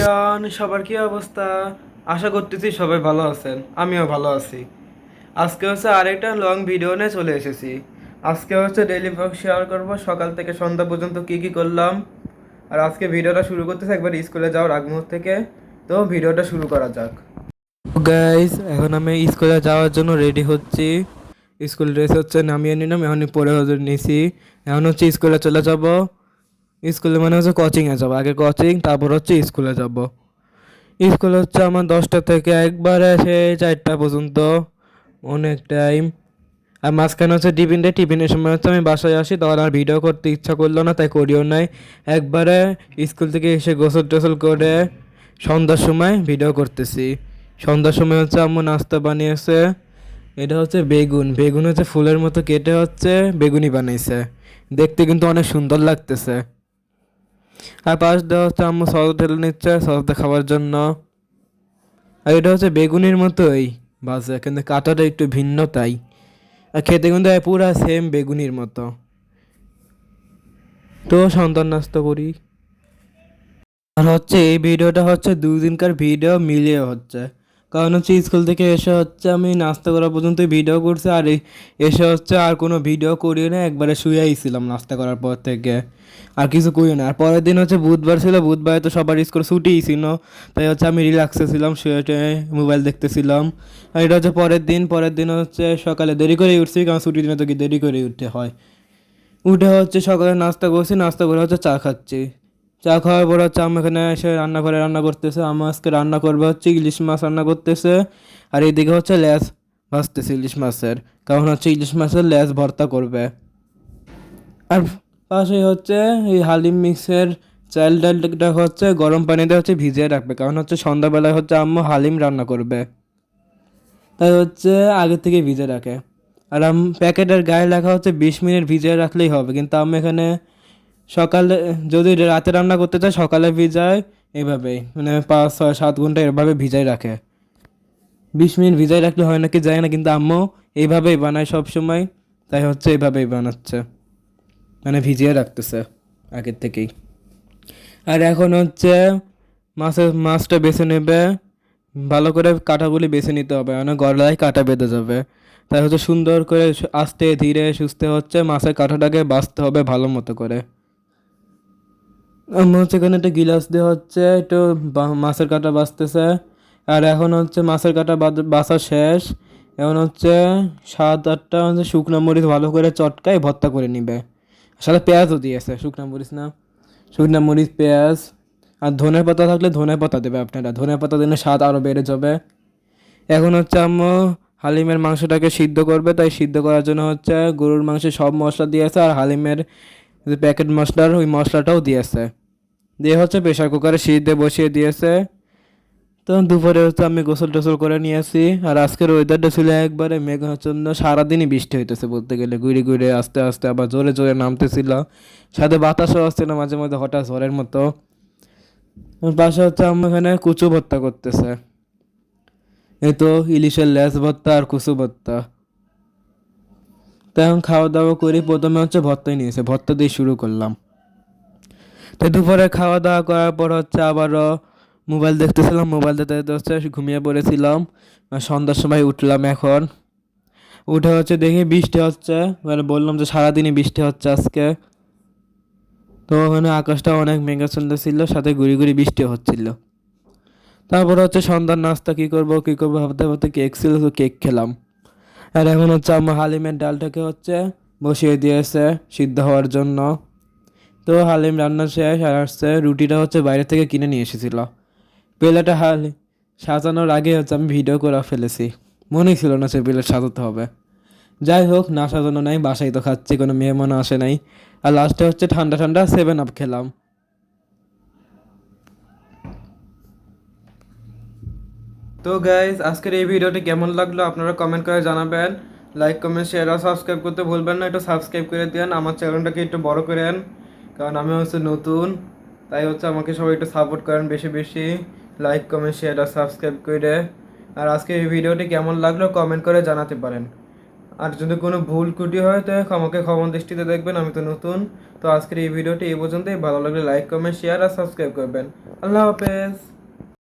Everyone, সবার কি অবস্থা? আশা করতেছি সবাই ভালো আছেন, আমিও ভালো আছি। আজকে হচ্ছে আরেকটা লং ভিডিও নিয়ে চলে এসেছি। আজকে হচ্ছে ডেইলি ব্লগ শেয়ার করব, সকাল থেকে সন্ধ্যা পর্যন্ত কি কি করলাম। আর আজকে ভিডিওটা শুরু করতেছি একবার স্কুলে যাওয়ার আগ মুহূর্ত থেকে। তো ভিডিওটা শুরু করা যাক। গাইস, এখন আমি স্কুলে যাওয়ার জন্য রেডি হচ্ছি। স্কুল ড্রেস হচ্ছে নামিয়ে নিলাম, এখন পরে হচ্ছে নিছি। এখন হচ্ছে স্কুলে চলে যাব। স্কুলে মানে হচ্ছে কোচিংয়ে যাবো, আগে কোচিং তারপর হচ্ছে স্কুলে যাব। স্কুল হচ্ছে আমার 10টা থেকে একবারে সেই 4টা পর্যন্ত, অনেক টাইম। আর মাঝখানে হচ্ছে টিফিনের সময় হচ্ছে আমি বাসায় আসি, তখন আর ভিডিও করতে ইচ্ছা করলো না, তাই করিও নাই। একবারে স্কুল থেকে এসে গোসল টোসল করে সন্ধ্যার সময় ভিডিও করতেছি। সন্ধ্যার সময় হচ্ছে আম্মু নাস্তা বানিয়েছে। এটা হচ্ছে বেগুন, বেগুন হচ্ছে ফুলের মতো কেটে হচ্ছে বেগুনি বানাইছে। দেখতে কিন্তু অনেক সুন্দর লাগতেছে। আর পাশ দেওয়া হচ্ছে আম্মু সস ঢেলে নিচ্ছে সসটা খাওয়ার জন্য। আর এটা হচ্ছে বেগুনের মতোই ভাজা, কিন্তু কাঁটাটা একটু ভিন্ন তাই। আর খেতে কিন্তু পুরা সেম বেগুনির মতো। তো সন্তান নাস্তা করি। আর হচ্ছে এই ভিডিওটা হচ্ছে 2 দিনকার ভিডিও মিলিয়ে হচ্ছে। কারণ হচ্ছে স্কুল থেকে এসে হচ্ছে আমি নাস্তা করা পর্যন্ত ভিডিও করছি, আর এসে হচ্ছে আর কোনো ভিডিও করি না, একবারে শুয়েই ছিলাম নাস্তা করার পর থেকে। আর কিছু করি না। আর পরের দিন হচ্ছে বুধবার ছিল, বুধবারে তো সবার স্কুল ছুটিই ছিল, তাই হচ্ছে আমি রিল্যাক্সে ছিলাম, শুয়ে টুয়ে মোবাইল দেখতেছিলাম। আর এটা হচ্ছে পরের দিন হচ্ছে সকালে দেরি করে উঠছি, কারণ ছুটির দিনে তো কি দেরি করে উঠতে হয়। উঠে হচ্ছে সকালে নাস্তা করছি, নাস্তা করে হচ্ছে চা খাচ্ছি। চা খাওয়ার পর হচ্ছে আমি এখানে এসে রান্নাঘরে রান্না করতেছে। আমি আজকে রান্না করবে হচ্ছে ইলিশ মাছ রান্না করতেছে। আর এইদিকে হচ্ছে লেজ ভাজতেছে ইলিশ মাছের, কারণ হচ্ছে ইলিশ মাছের লেজ ভর্তা করবে। আর পাশে হচ্ছে এই হালিম মিক্সের চাল ডালটা হচ্ছে গরম পানিতে হচ্ছে ভিজিয়ে রাখবে, কারণ হচ্ছে সন্ধ্যাবেলায় হচ্ছে আম্মু হালিম রান্না করবে, তাই হচ্ছে আগে থেকে ভিজে রাখে। আর প্যাকেটের গায়ে লেখা হচ্ছে 20 মিনিট ভিজিয়ে রাখলেই হবে, কিন্তু আমি এখানে সকালে, যদি রাতে রান্না করতে চাই সকালে ভিজায়, এভাবেই মানে 5 6 7 ঘন্টা এভাবে ভিজাই রাখে। 20 মিনিট ভিজাই রাখলে হয় নাকি যায় না, কিন্তু আম্মু এইভাবেই বানায় সব সময়, তাই হচ্ছে এইভাবেই বানাচ্ছে, মানে ভিজিয়ে রাখতেছে আগের থেকেই। আর এখন হচ্ছে মাছটা বেছে নেবে, ভালো করে কাঁটাগুলি বেছে নিতে হবে, মানে গলায় কাঁটা বেঁধে যাবে। তাই হচ্ছে সুন্দর করে আস্তে ধীরে সুস্থে হচ্ছে মাছের কাঁটাটাকে বাছতে হবে ভালো মতো করে। আমার হচ্ছে এখানে একটা গিলাস দিয়ে হচ্ছে একটু মাছের কাঁটা বাছতেছে। আর এখন হচ্ছে মাছের কাঁটা বাছা শেষ। এখন হচ্ছে 7 8টা হচ্ছে শুকনো মরিচ ভালো করে চটকায় ভর্তা করে নিবে। সাথে পেঁয়াজও দিয়েছে, শুকনো মরিচ না, শুকনো মরিচ পেঁয়াজ। আর ধনে পাতা থাকলে ধনে পাতা দেবে আপনারা, ধনে পাতা দিলে স্বাদ আরও বেড়ে যাবে। এখন হচ্ছে আম্মু হালিমের মাংসটাকে সিদ্ধ করবে, তাই সিদ্ধ করার জন্য হচ্ছে গরুর মাংসে সব মশলা দিয়েছে, আর হালিমের যে প্যাকেট মশলার ওই মশলাটাও দিয়েছে, দিয়ে হচ্ছে প্রেশার কুকারে সিদ্ধে বসিয়ে দিয়েছে। তো দুপুরে হচ্ছে আমি গোসল টোসল করে নিয়েছি। আর আজকের ওয়েদারটা ছিল একবারে মেঘাচ্ছন্ন, সারাদিনই বৃষ্টি হইতেছে বলতে গেলে, ঘুরে ঘুরে আস্তে আস্তে আবার জোরে জোরে নামতেছিল, সাথে বাতাসও আসছিল মাঝে মধ্যে হঠাৎ ঝড়ের মতো। পাশে হচ্ছে আমি এখানে কুচু ভর্তা করতেছে, এই তো ইলিশের লেজ ভর্তা আর কুচু ভর্তা। তো এখন খাওয়া দাওয়া করি, প্রথমে হচ্ছে ভর্তাই নিয়েছে, ভর্তা দিয়ে শুরু করলাম। তো দুপুরে খাওয়া দাওয়া করার পর হচ্ছে আবারও মোবাইল দেখতেছিলাম, মোবাইল দেখতে দেখতে হচ্ছে ঘুমিয়ে পড়েছিলাম। আর সন্ধ্যার সময় উঠলাম, এখন উঠে হচ্ছে দেখি বৃষ্টি হচ্ছে, মানে বললাম যে সারাদিনই বৃষ্টি হচ্ছে আজকে। তো ওখানে আকাশটা অনেক মেঘাচ্ছন্ন ছিল, সাথে গুড়ি গুড়ি বৃষ্টি হচ্ছিল। তারপর হচ্ছে সন্ধ্যার নাস্তা কী করবো ভাবতে ভাবতে কেক ছিল, তো কেক খেলাম। আর এখন হচ্ছে আমার হালিমের ডালটাকে হচ্ছে বসিয়ে দিয়েছে সিদ্ধ হওয়ার জন্য। তো হালিম রান্না শেষ। আর আসছে রুটিটা হচ্ছে বাইরে থেকে কিনে নিয়ে এসেছিল। প্লেটটা সাজানোর আগে হচ্ছে আমি ভিডিও করে ফেলেছি, মনেই ছিল না সে প্লেট সাজাতে হবে। যাই হোক, না সাজানো নাই, বাসায় তো খাচ্ছি, কোনো মেহমান আসে নাই। আর লাস্টে হচ্ছে ঠান্ডা ঠান্ডা 7 আপ খেলাম। তো গাইজ, আজকের এই ভিডিওটি কেমন লাগলো আপনারা কমেন্ট করে জানাবেন। লাইক কমেন্ট শেয়ার আর সাবস্ক্রাইব করতে ভুলবেন না, একটু সাবস্ক্রাইব করে দেন, আমার চ্যানেলটাকে একটু বড় করেন, কারণ আমি হচ্ছে নতুন, তাই হচ্ছে আমাকে সবাই একটু সাপোর্ট করেন বেশি বেশি, লাইক কমেন্ট শেয়ার আর সাবস্ক্রাইব করে। আর আজকে এই ভিডিওটি কেমন লাগলো কমেন্ট করে জানাতে পারেন। আর যদি কোনো ভুল ত্রুটি হয় তো আমাকে ক্ষমা দৃষ্টিতে দেখবেন, আমি তো নতুন। তো আজকের এই ভিডিওটি এই পর্যন্তই, ভালো লাগলে লাইক কমেন্ট শেয়ার আর সাবস্ক্রাইব করবেন। আল্লাহ হাফেজ।